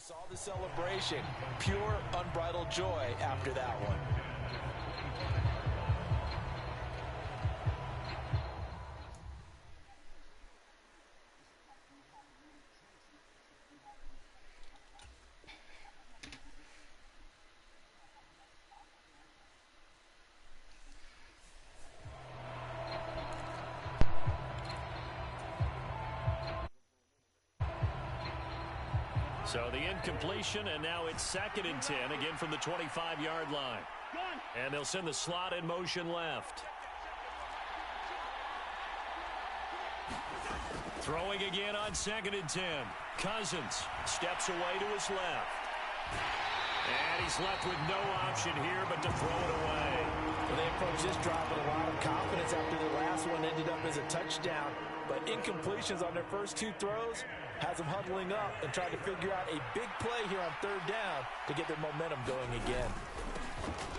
saw the celebration. Pure, unbridled joy after that one. So the incompletion, and now it's 2nd and 10, again from the 25-yard line. And they'll send the slot in motion left. Throwing again on 2nd and 10. Cousins steps away to his left. And he's left with no option here but to throw it away. Well, they approached this drive with a lot of confidence after the last one ended up as a touchdown. But incompletions on their first 2 throws has them huddling up and trying to figure out a big play here on 3rd down to get their momentum going again.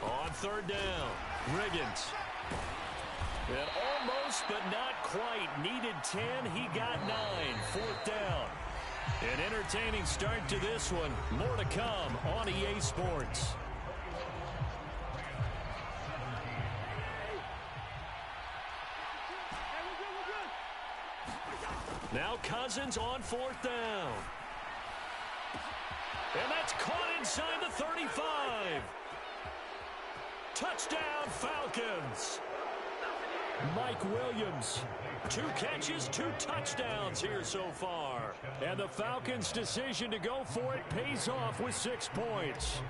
On 3rd down, Riggins. And almost but not quite. Needed 10, he got 9. 4th down. An entertaining start to this one. More to come on EA Sports. Now Cousins on 4th down. And that's caught inside the 35. Touchdown, Falcons. Mike Williams. 2 catches, 2 touchdowns here so far. And the Falcons' decision to go for it pays off with 6 points.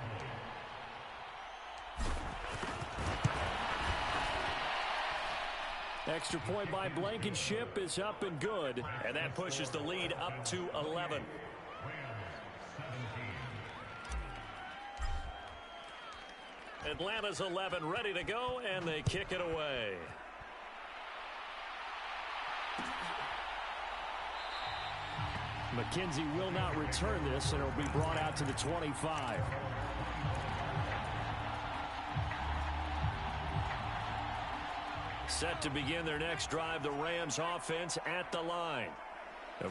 Extra point by Blankenship is up and good. And that pushes the lead up to 11. Atlanta's 11 ready to go, and they kick it away. McKenzie will not return this, and it will be brought out to the 25. Set to begin their next drive, the Rams offense at the line.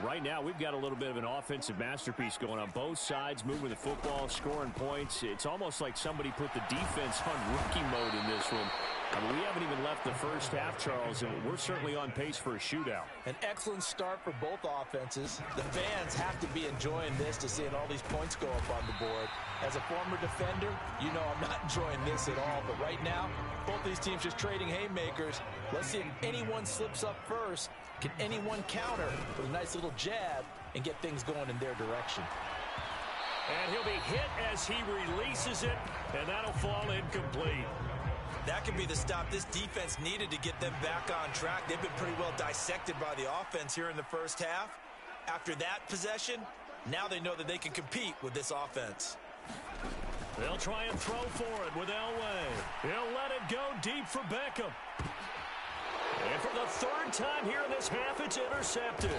Right now, we've got a little bit of an offensive masterpiece going on both sides, moving the football, scoring points. It's almost like somebody put the defense on rookie mode in this one. I mean, we haven't even left the first half, Charles, and we're certainly on pace for a shootout. An excellent start for both offenses. The fans have to be enjoying this to seeing all these points go up on the board. As a former defender, you know I'm not enjoying this at all. But right now, both these teams just trading haymakers. Let's see if anyone slips up first. Can anyone counter with a nice little jab and get things going in their direction? And he'll be hit as he releases it, and that'll fall incomplete. That could be the stop this defense needed to get them back on track. They've been pretty well dissected by the offense here in the first half. After that possession, now they know that they can compete with this offense. They'll try and throw for it with Elway. He'll let it go deep for Beckham. And for the 3rd time here in this half, it's intercepted.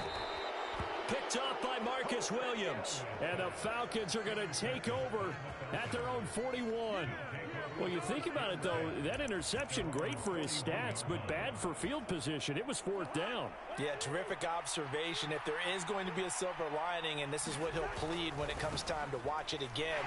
Picked off by Marcus Williams. And the Falcons are going to take over at their own 41. Well, you think about it, though, that interception, great for his stats, but bad for field position. It was 4th down. Yeah, terrific observation. If there is going to be a silver lining, and this is what he'll plead when it comes time to watch it again,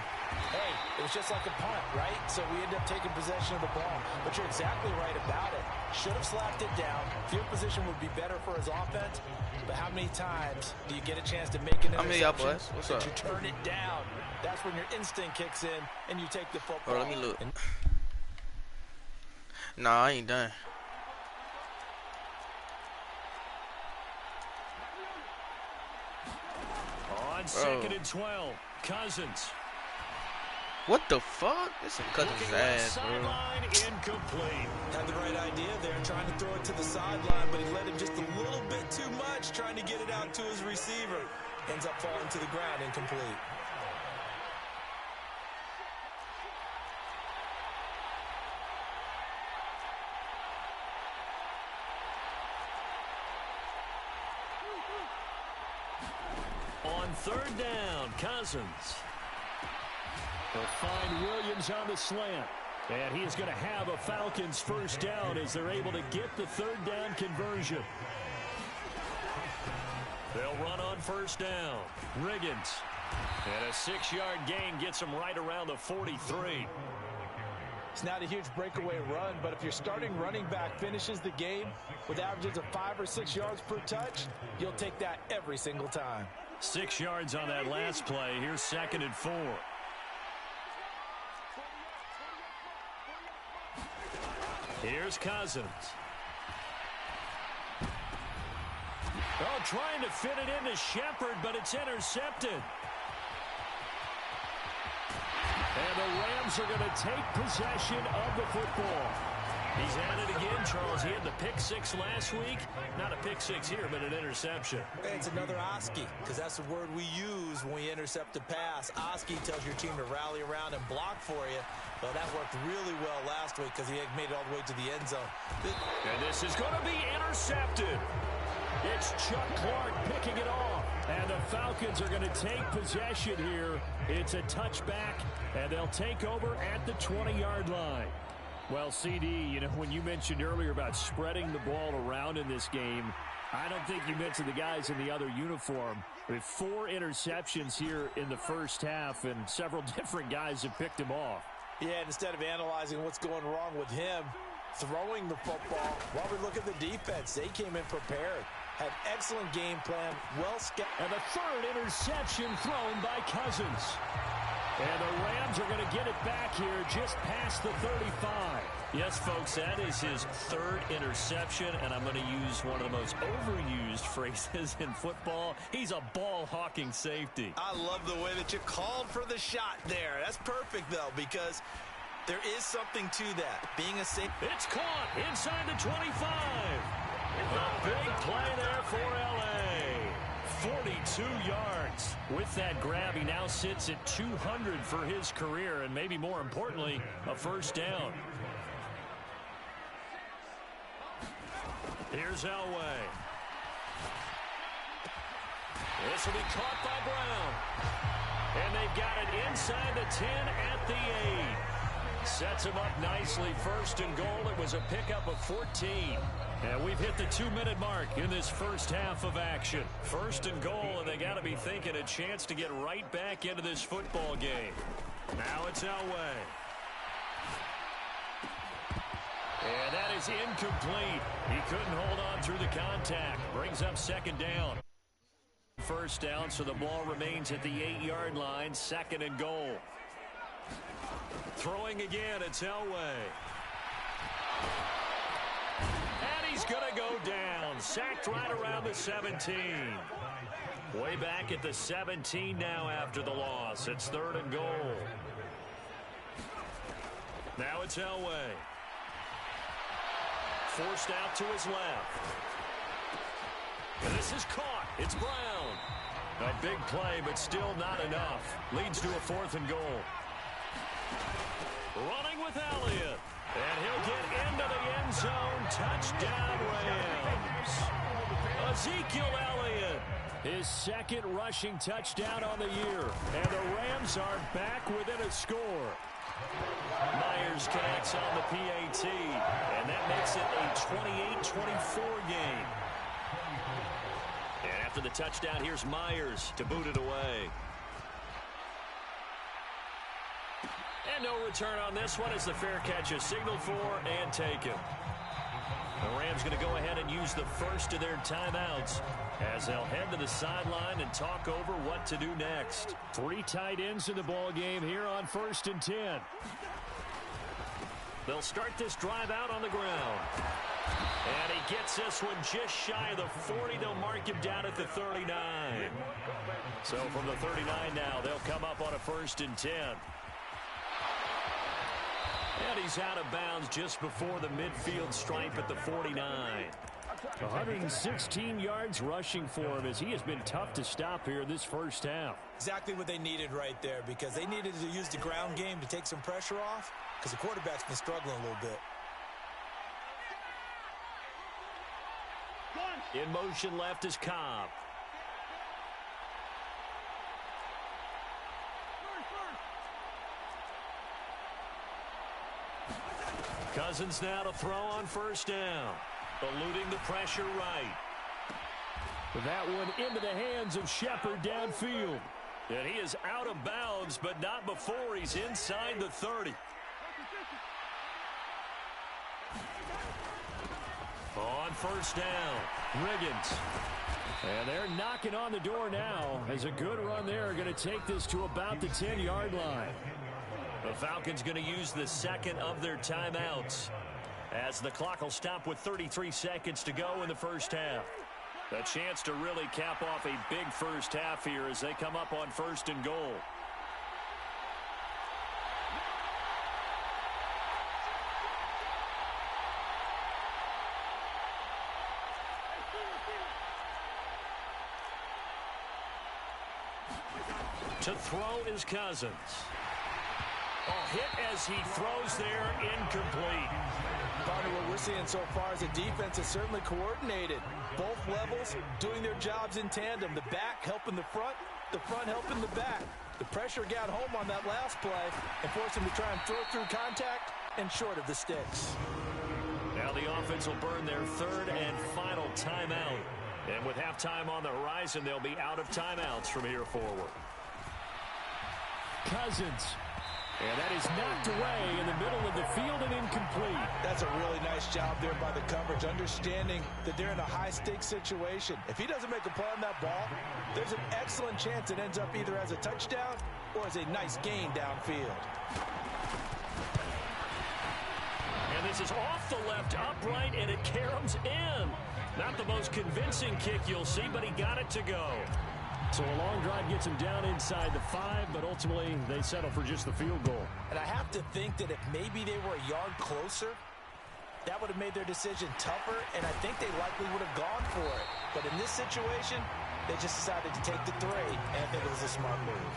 hey, it was just like a punt, right? So we end up taking possession of the ball. But you're exactly right about it. Should have slapped it down. Field position would be better for his offense. But how many times do you get a chance to make an interception? What's up? You turn it down. That's when your instinct kicks in and you take the football. Oh, let me look. Nah, I ain't done. On 2nd and 12, Cousins. What the fuck? This is Cousins' ass, bro. Sideline incomplete. Had the right idea there, trying to throw it to the sideline, but he led him just a little bit too much, trying to get it out to his receiver. Ends up falling to the ground, incomplete. On 3rd down, Cousins. They'll find Williams on the slant. And he is going to have a Falcons 1st down as they're able to get the 3rd down conversion. They'll run on 1st down. Riggins And a 6-yard gain gets him right around the 43. It's not a huge breakaway run, but if your starting running back finishes the game with averages of 5 or 6 yards per touch, you'll take that every single time. 6 yards on that last play. Here's 2nd and 4. Here's Cousins. Oh, trying to fit it into Shepard, but it's intercepted. And the Rams are going to take possession of the football. He's at it again, Charles. He had the pick 6 last week. Not a pick 6 here, but an interception. It's another Oski, because that's the word we use when we intercept a pass. Oski tells your team to rally around and block for you. Well, that worked really well last week because he had made it all the way to the end zone. And this is going to be intercepted. It's Chuck Clark picking it off. And the Falcons are going to take possession here. It's a touchback, and they'll take over at the 20-yard line. Well, CD, you know, when you mentioned earlier about spreading the ball around in this game, I don't think you mentioned the guys in the other uniform. With 4 interceptions here in the first half, and several different guys have picked him off. Yeah, and instead of analyzing what's going wrong with him, throwing the football, while we look at the defense, they came in prepared. Had excellent game plan, well scheduled. And the 3rd interception thrown by Cousins. And the Rams are going to get it back here just past the 35. Yes, folks, that is his 3rd interception, and I'm going to use one of the most overused phrases in football. He's a ball-hawking safety. I love the way that you called for the shot there. That's perfect, though, because there is something to that. Being a safety. It's caught inside the 25. A big play there for L.A. 42 yards. With that grab, he now sits at 200 for his career, and maybe more importantly, a first down. Here's Elway. This will be caught by Brown. And they've got it inside the 10 at the 8. Sets him up nicely. 1st and goal. It was a pickup of 14. And we've hit the 2-minute mark in this first half of action. 1st and goal, and they got to be thinking a chance to get right back into this football game. Now it's Elway. And that is incomplete. He couldn't hold on through the contact. Brings up 2nd down. First down, so the ball remains at the 8-yard line. 2nd and goal. Throwing again, it's Elway. And he's going to go down. Sacked right around the 17. Way back at the 17 now after the loss. It's 3rd and goal. Now it's Elway. Forced out to his left. And this is caught. It's Brown. A big play, but still not enough. Leads to a 4th and goal. Running with Elliott. And he'll get into the end zone. Touchdown, Rams. Ezekiel Elliott. His 2nd rushing touchdown on the year. And the Rams are back within a score. Myers connects on the PAT. And that makes it a 28-24 game. And after the touchdown, here's Myers to boot it away. And no return on this one as the fair catch is signaled for and taken. The Rams going to go ahead and use the first of their timeouts as they'll head to the sideline and talk over what to do next. 3 tight ends in the ball game here on 1st and 10. They'll start this drive out on the ground. And he gets this one just shy of the 40. They'll mark him down at the 39. So from the 39 now, they'll come up on a 1st and 10. And he's out of bounds just before the midfield stripe at the 49. 116 yards rushing for him as he has been tough to stop here this first half. Exactly what they needed right there, because they needed to use the ground game to take some pressure off, because the quarterback's been struggling a little bit. In motion left is Cobb. Cousins now to throw on 1st down. Eluding the pressure right. That one into the hands of Shepard downfield. And he is out of bounds, but not before he's inside the 30. On first down, Riggins. And they're knocking on the door now as a good run there going to take this to about the 10-yard line. The Falcons going to use the second of their timeouts as the clock will stop with 33 seconds to go in the first half. A chance to really cap off a big first half here as they come up on first and goal. To throw is Cousins. A hit as he throws there, incomplete. Partner, what we're seeing so far is the defense is certainly coordinated. Both levels doing their jobs in tandem. The back helping the front helping the back. The pressure got home on that last play and forced him to try and throw through contact and short of the sticks. Now the offense will burn their third and final timeout. And with halftime on the horizon, they'll be out of timeouts from here forward. Cousins. And that is knocked away in the middle of the field and incomplete. That's a really nice job there by the coverage, understanding that they're in a high-stakes situation. If he doesn't make a play on that ball, there's an excellent chance it ends up either as a touchdown or as a nice gain downfield. And this is off the left upright, and it caroms in. Not the most convincing kick you'll see, but he got it to go. So a long drive gets him down inside the 5, but ultimately they settle for just the field goal. And I have to think that if maybe they were a yard closer, that would have made their decision tougher, and I think they likely would have gone for it. But in this situation, they just decided to take the 3, and I think it was a smart move.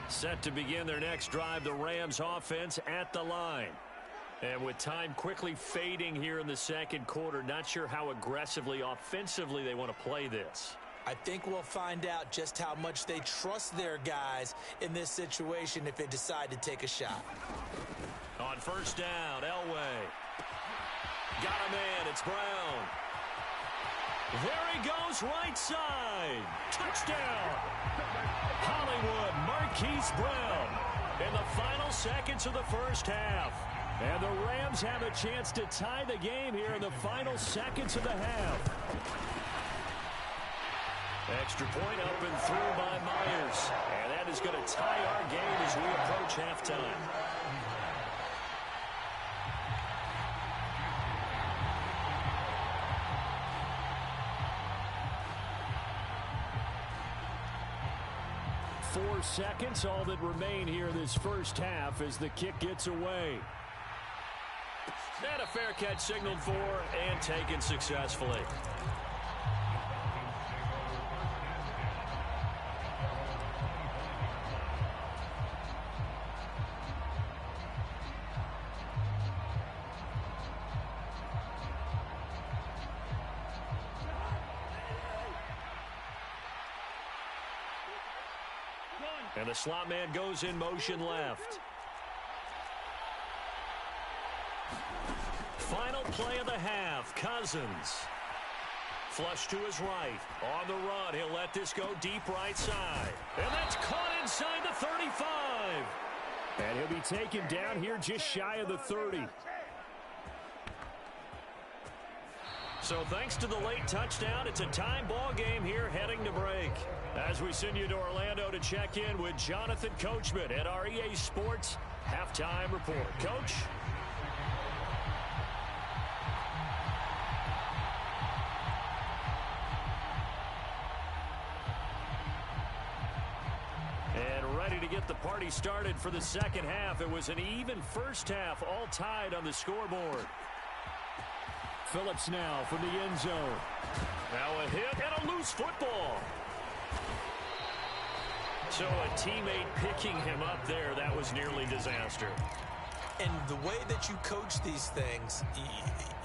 Set to begin their next drive, the Rams offense at the line. And with time quickly fading here in the second quarter, not sure how aggressively, offensively they want to play this. I think we'll find out just how much they trust their guys in this situation if they decide to take a shot. On first down, Elway. Got a man, it's Brown. There he goes, right side. Touchdown. Hollywood, Marquise Brown in the final seconds of the first half. And the Rams have a chance to tie the game here in the final seconds of the half. Extra point up and through by Myers. And that is going to tie our game as we approach halftime. Four seconds, all that remain here in this first half as the kick gets away. And a fair catch signaled for and taken successfully. And the slot man goes in motion left. Final play of the half, Cousins. Flush to his right. On the run, he'll let this go deep right side. And that's caught inside the 35. And he'll be taken down here just shy of the 30. So thanks to the late touchdown, it's a time ball game here heading to break. As we send you to Orlando to check in with Jonathan Coachman at our EA Sports Halftime Report. Coach? And ready to get the party started for the second half. It was an even first half, all tied on the scoreboard. Phillips now from the end zone. Now a hit and a loose football. So a teammate picking him up there, that was nearly disaster. And the way that you coach these things,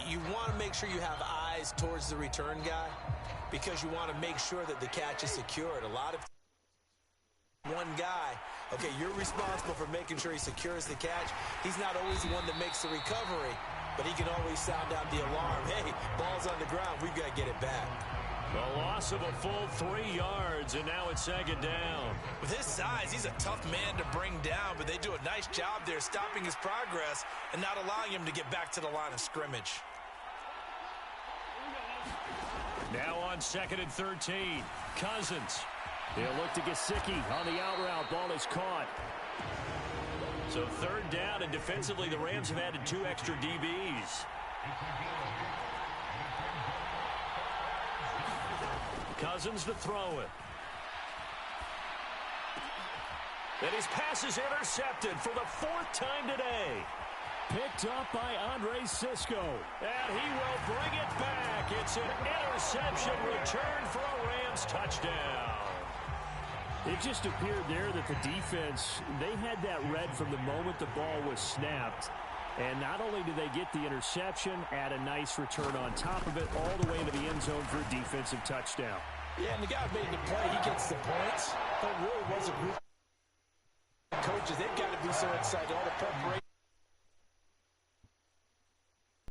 you want to make sure you have eyes towards the return guy because you want to make sure that the catch is secured. A lot of one guy. Okay, you're responsible for making sure he secures the catch. He's not always the one that makes the recovery, but he can always sound out the alarm. Hey, ball's on the ground. We've got to get it back. The loss of a full 3 yards, and now it's second down. With his size, he's a tough man to bring down, but they do a nice job there stopping his progress and not allowing him to get back to the line of scrimmage. Now on 2nd and 13, Cousins. They'll look to Gesicki on the out route. Ball is caught. So 3rd down, and defensively the Rams have added 2 extra DBs. Cousins to throw it. And his pass is intercepted for the 4th time today. Picked up by Andre Cisco. And he will bring it back. It's an interception return for a Rams touchdown. It just appeared there that the defense, they had that read from the moment the ball was snapped. And not only did they get the interception, add a nice return on top of it, all the way to the end zone for a defensive touchdown. Yeah, and the guy made the play. He gets the points. But it really was a group of coaches. They've got to be so excited. All the preparation.